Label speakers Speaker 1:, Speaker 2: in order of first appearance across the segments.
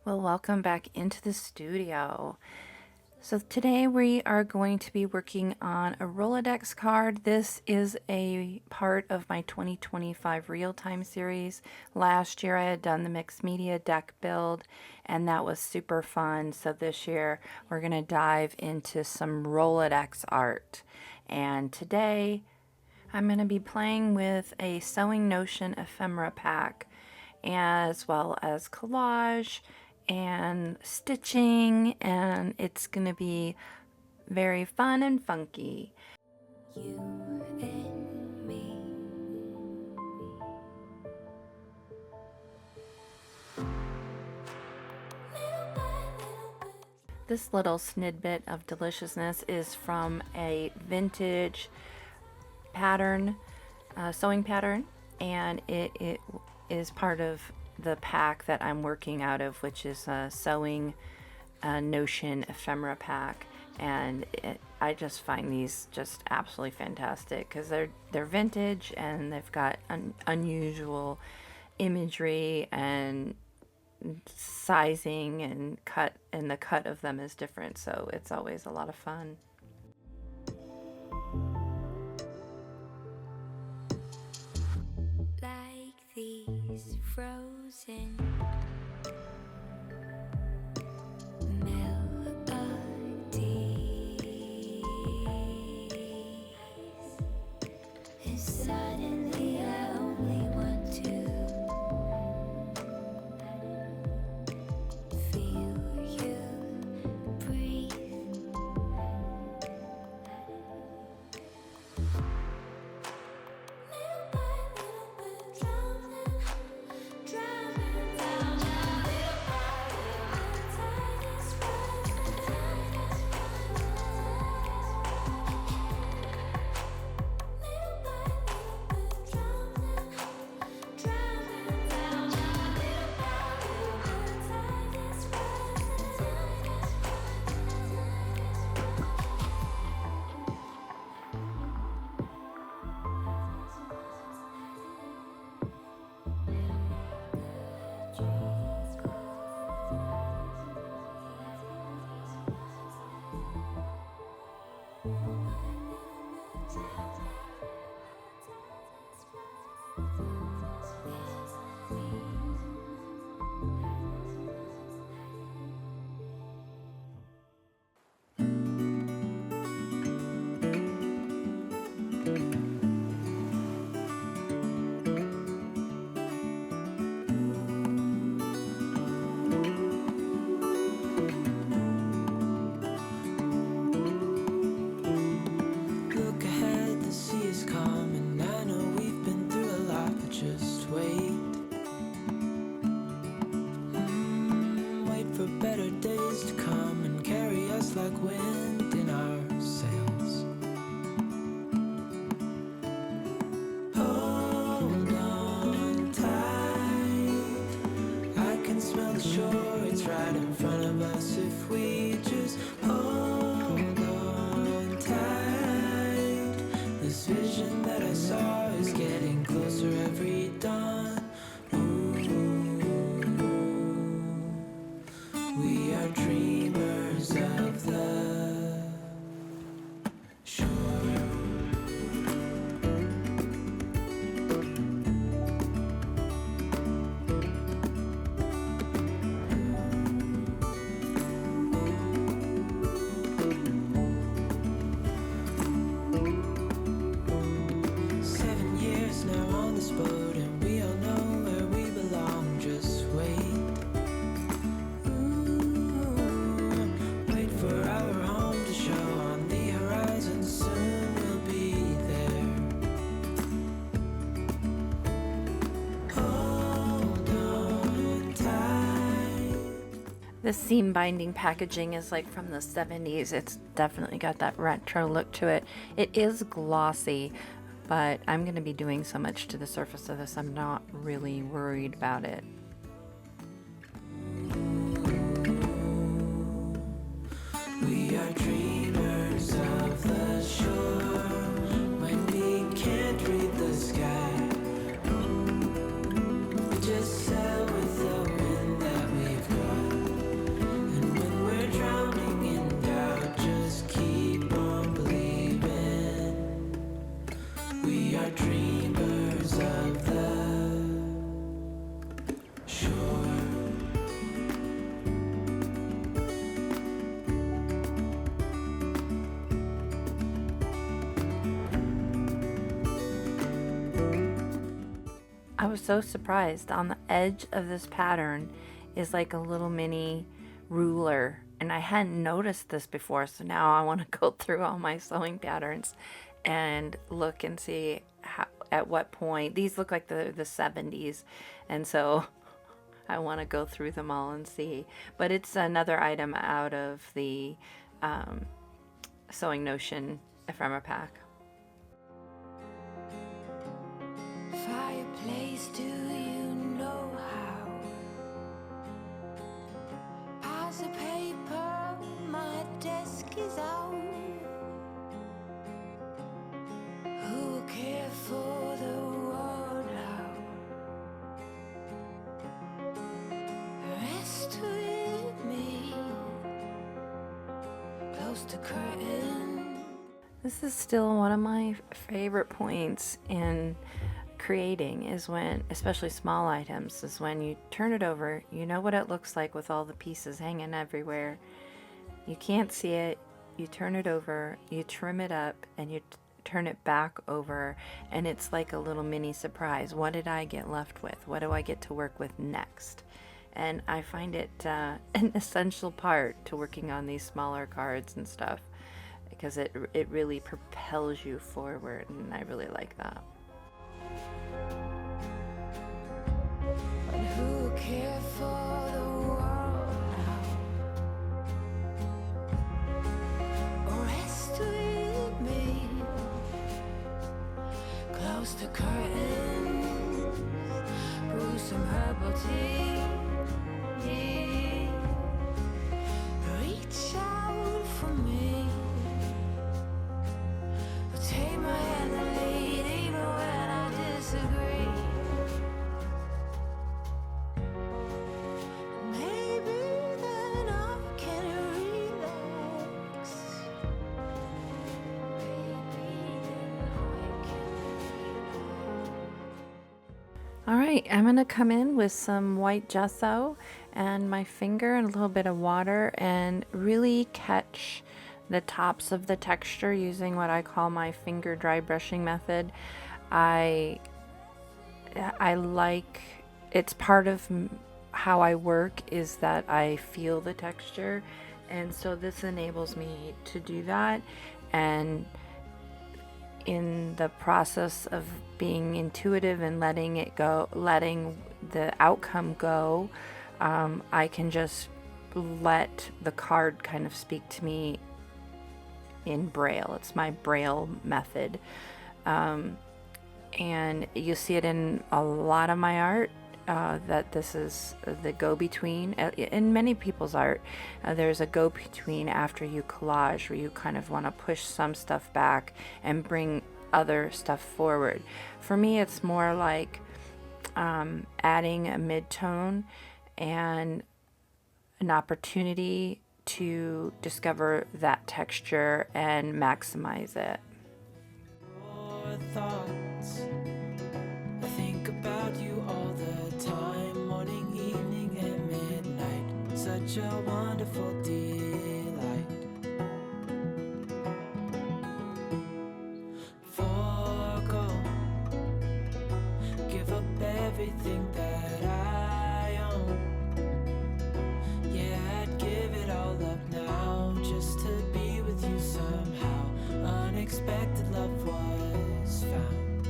Speaker 1: Well, welcome back into the studio. So today we are going to be working on a Rolodex card. This is a part of my 2025 real-time series. Last year I had done the mixed media deck build and that was super fun. So this year we're going to dive into some Rolodex art. And today I'm going to be playing with a Sewing Notion ephemera pack, as well as collage and stitching, and it's going to be very fun and funky.
Speaker 2: You and me.
Speaker 1: This little snidbit of deliciousness is from a vintage pattern, sewing pattern, and it is part of the pack that I'm working out of, which is a Sewing Notion ephemera pack. And I just find these just absolutely fantastic because they're vintage and they've got unusual imagery and sizing and cut, and the cut of them is different, so it's always a lot of fun.
Speaker 2: Like these frozen melodies, and suddenly I only want to feel you breathe. Little by little bit drowning down. Little by little, the tide is rising. Little by little bit drowning down. Little by little, the tide is
Speaker 3: Look ahead, the sea is calm, and I know we've been through a lot, but just wait. Wait for better days to come and carry us like wind in our sails. Hold on tight, I can smell the shore, it's right in front of us if we just hold on tight. This vision that I saw is getting closer every dawn. Ooh, we are dreamers of the shore. Seven years now on this boat, and we all know where we belong. Just wait. Wait for our home to show on the horizon. Soon we'll be there. Hold on tight.
Speaker 1: This seam binding packaging is like from the 70s. It's definitely got that retro look to it. It is glossy, but I'm going to be doing so much to the surface of this, I'm not really worried about it.
Speaker 3: We are dreamers of the shore when we can't read the sky. We just sail with the wind that we've got.
Speaker 1: was so surprised. On the edge of this pattern is like a little mini ruler, and I hadn't noticed this before, so now I want to go through all my sewing patterns and look and see how, at what point. These look like the 70s, and so I want to go through them all and see. But it's another item out of the Sewing Notion ephemera pack.
Speaker 2: Fireplace, do you know how? Piles of paper, my desk is out. Who will care for the world now? Rest with me, close to curtain.
Speaker 1: This is still one of my favorite points in creating, is when, especially small items, is when you turn it over, you know what it looks like with all the pieces hanging everywhere. You can't see it, you turn it over, you trim it up, and you turn it back over, and it's like a little mini surprise. What did I get left with? What do I get to work with next? And I find it an essential part to working on these smaller cards and stuff, because it really propels you forward, and I really like that.
Speaker 2: But who care for the world now? Rest with me, close to curtains, brew some herbal tea. Reach out for me, take my hand and lead even when I disagree. Maybe then I can relax. Maybe then I can relax.
Speaker 1: All right, I'm gonna come in with some white gesso and my finger and a little bit of water and really catch the tops of the texture using what I call my finger dry brushing method. I like, it's part of how I work, is that I feel the texture, and so this enables me to do that. And in the process of being intuitive and letting it go, letting the outcome go, I can just let the card kind of speak to me in Braille. It's my Braille method. And you see it in a lot of my art, that this is the go-between. In many people's art, there's a go-between after you collage, where you kind of want to push some stuff back and bring other stuff forward. For me, it's more like adding a mid-tone and an opportunity to discover that texture and maximize it.
Speaker 3: Your thoughts, I think about you all the time, morning, evening, and midnight. Such a wonderful delight. Forgo, give up everything that I own. Yeah, I'd give it all up now, just to be with you somehow. Unexpected love was found.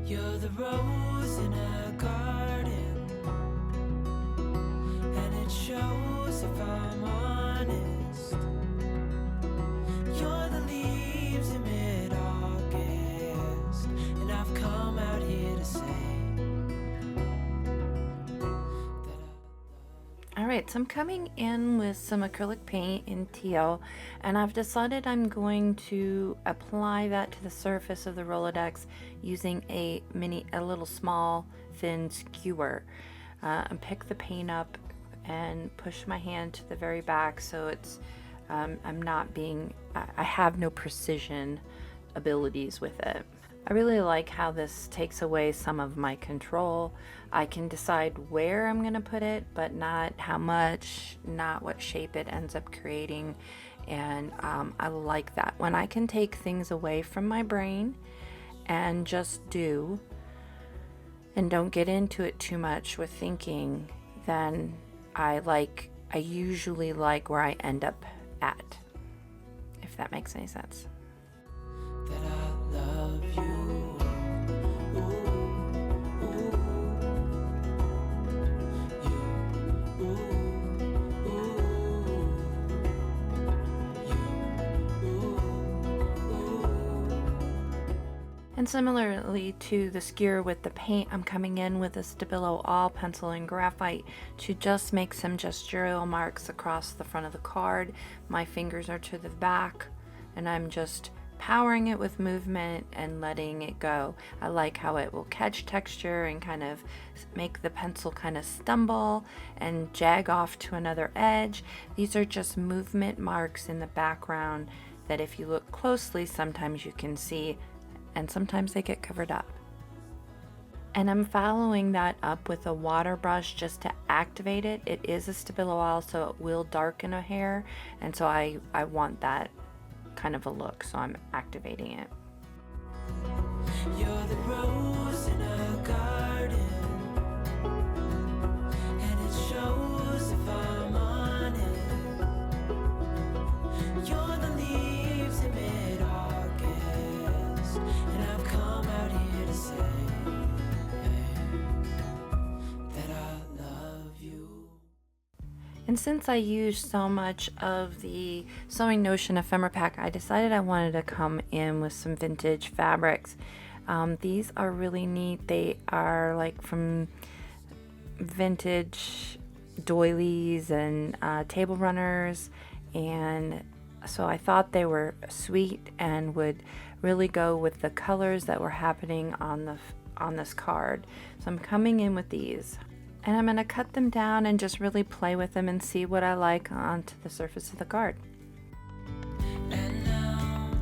Speaker 3: You're the rose in a garden, and it shows if I'm honest. You're the leaves in mid-August, and I've come out here to say that
Speaker 1: All right, so I'm coming in with some acrylic paint in teal, and I've decided I'm going to apply that to the surface of the Rolodex using a little small thin skewer. And pick the paint up and push my hand to the very back, so it's I'm not being, I have no precision abilities with it. I really like how this takes away some of my control. I can decide where I'm gonna put it, but not how much, not what shape it ends up creating. And I like that when I can take things away from my brain and just do, and don't get into it too much with thinking, then I usually like where I end up at, if that makes any sense.
Speaker 3: That I love you. Ooh, ooh, you. Ooh,
Speaker 1: And similarly to the skewer with the paint, I'm coming in with a Stabilo all pencil and graphite to just make some gestural marks across the front of the card. My fingers are to the back, and I'm just powering it with movement and letting it go. I like how it will catch texture and kind of make the pencil kind of stumble and jag off to another edge. These are just movement marks in the background that if you look closely, sometimes you can see, and sometimes they get covered up. And I'm following that up with a water brush just to activate it. It is a Stabilo oil, so it will darken a hair, and so I want that kind of a look, so I'm activating it.
Speaker 3: you're the rose in a garden, and it shows if I'm on it. You're the leaves in mid-August, and I've come out here to say that I love you.
Speaker 1: And since I used so much of the Sewing Notion ephemera pack, I decided I wanted to come in with some vintage fabrics. These are really neat. They are like from vintage doilies and table runners, and so I thought they were sweet and would really go with the colors that were happening on this card. So I'm coming in with these. And I'm going to cut them down and just really play with them and see what I like onto the surface of the card.
Speaker 3: And now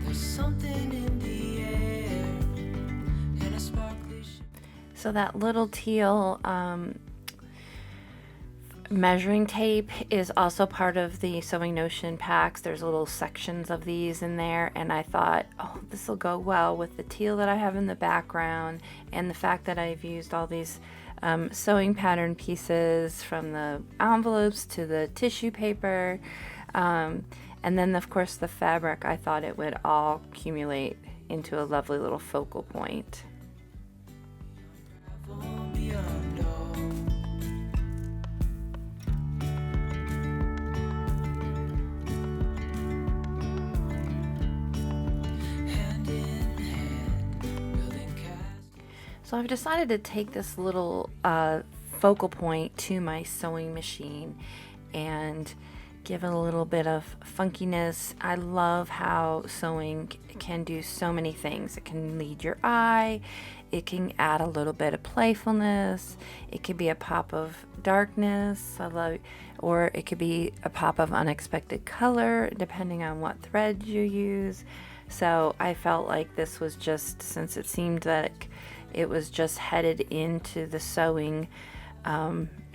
Speaker 3: there's something in the air, and a sparkly
Speaker 1: So that little teal measuring tape is also part of the Sewing Notion packs. There's little sections of these in there, and I thought, oh, this will go well with the teal that I have in the background and the fact that I've used all these sewing pattern pieces, from the envelopes to the tissue paper, and then of course the fabric. I thought it would all accumulate into a lovely little focal point. So I've decided to take this little focal point to my sewing machine and give it a little bit of funkiness. I love how sewing can do so many things. It can lead your eye, it can add a little bit of playfulness, it could be a pop of darkness, or it could be a pop of unexpected color, depending on what thread you use. So I felt like this was just, since it seemed like it was just headed into the sewing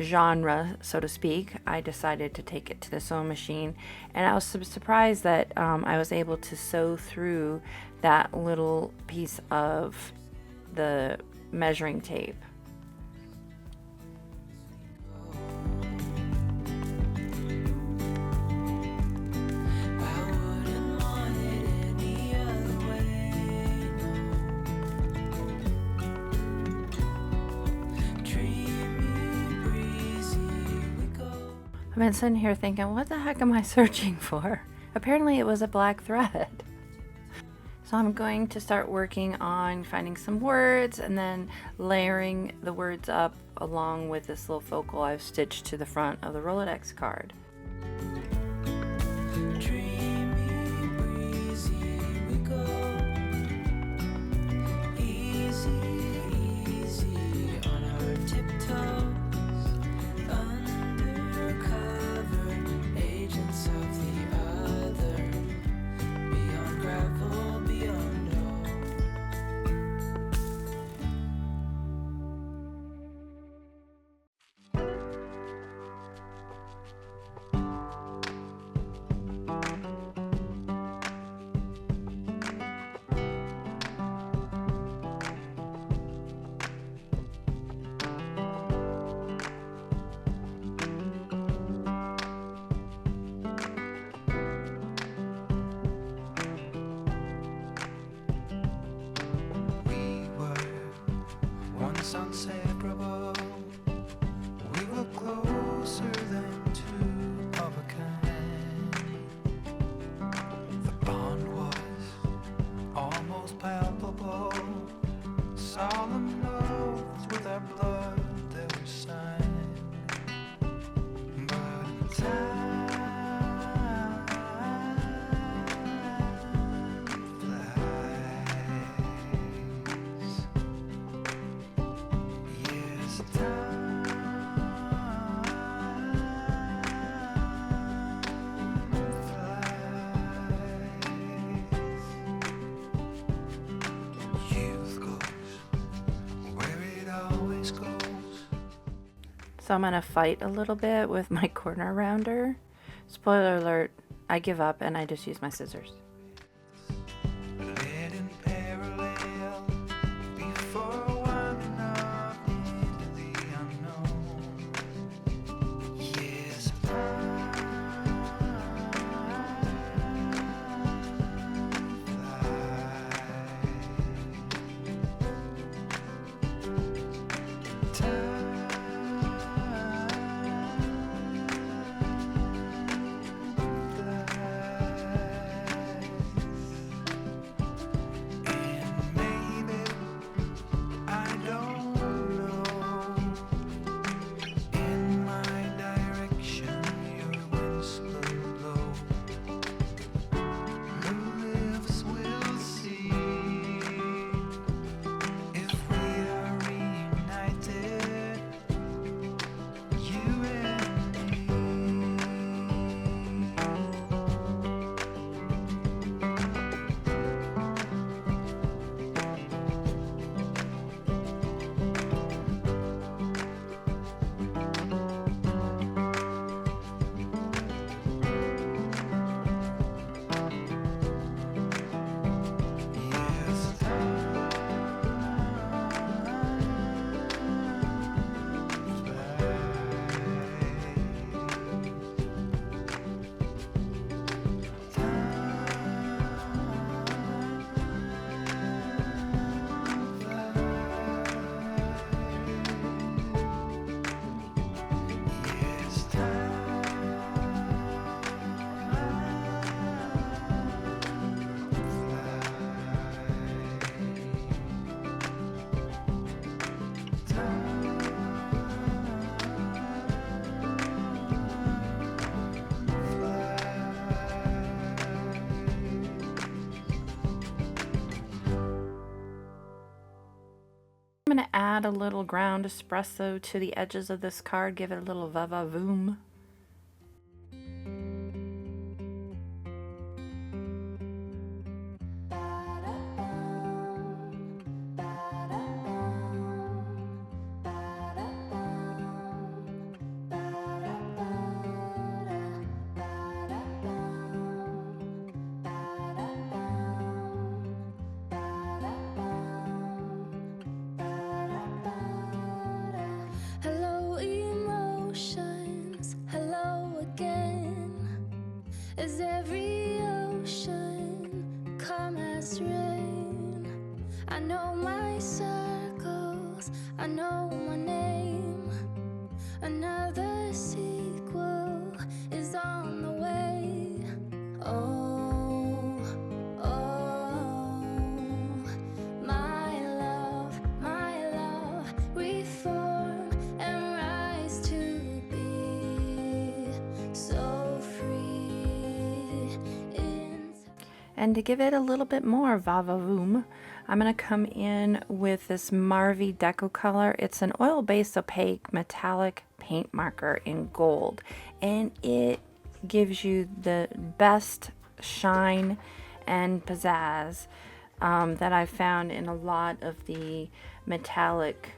Speaker 1: genre, so to speak, I decided to take it to the sewing machine. And I was surprised that I was able to sew through that little piece of the measuring tape. I've been sitting here thinking, what the heck am I searching for? Apparently it was a black thread. So I'm going to start working on finding some words and then layering the words up along with this little focal I've stitched to the front of the Rolodex card. So I'm gonna fight a little bit with my corner rounder. Spoiler alert, I give up and I just use my scissors.
Speaker 3: Led in parallel before winding up into the unknown. Yes,
Speaker 1: I'm going to add a little ground espresso to the edges of this card, give it a little va-va-voom.
Speaker 2: Hello, emotions. Hello again. As every ocean come as rain. I know my circles. I know my name. Another sequel is on the way. Oh, oh, my love, reform and rise to be so free.
Speaker 1: And to give it a little bit more va-va-voom, I'm going to come in with this Marvy DecoColor. It's an oil-based opaque metallic paint marker in gold, and it gives you the best shine and pizzazz that I've found in a lot of the metallic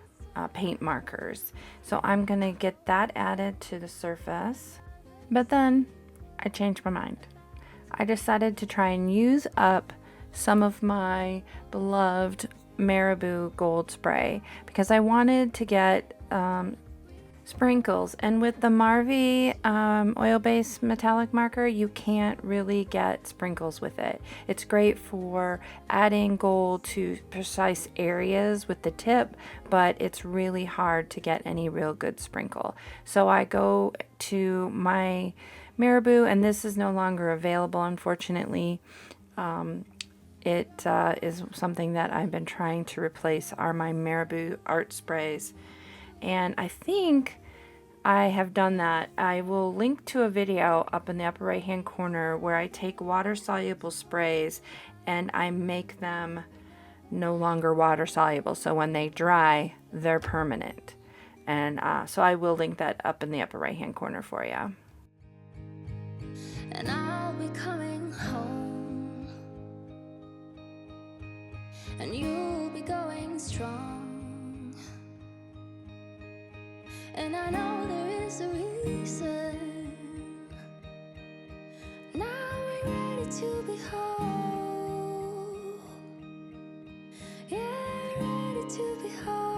Speaker 1: paint markers. So I'm going to get that added to the surface, but then I changed my mind. I decided to try and use up some of my beloved Marabu gold spray because I wanted to get sprinkles, and with the Marvy oil-based metallic marker you can't really get sprinkles with it. It's great for adding gold to precise areas with the tip, but it's really hard to get any real good sprinkle. So I go to my Marabu, and this is no longer available, unfortunately. It is something that I've been trying to replace, are my Marabu art sprays, and I think I have done that. I will link to a video up in the upper right hand corner where I take water soluble sprays and I make them no longer water soluble, so when they dry they're permanent. And so I will link that up in the upper right hand corner for you.
Speaker 2: And I'll be coming home, and you'll be going strong, and I know there is a reason. Now we're ready to be whole. Yeah, ready to be whole.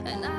Speaker 2: And I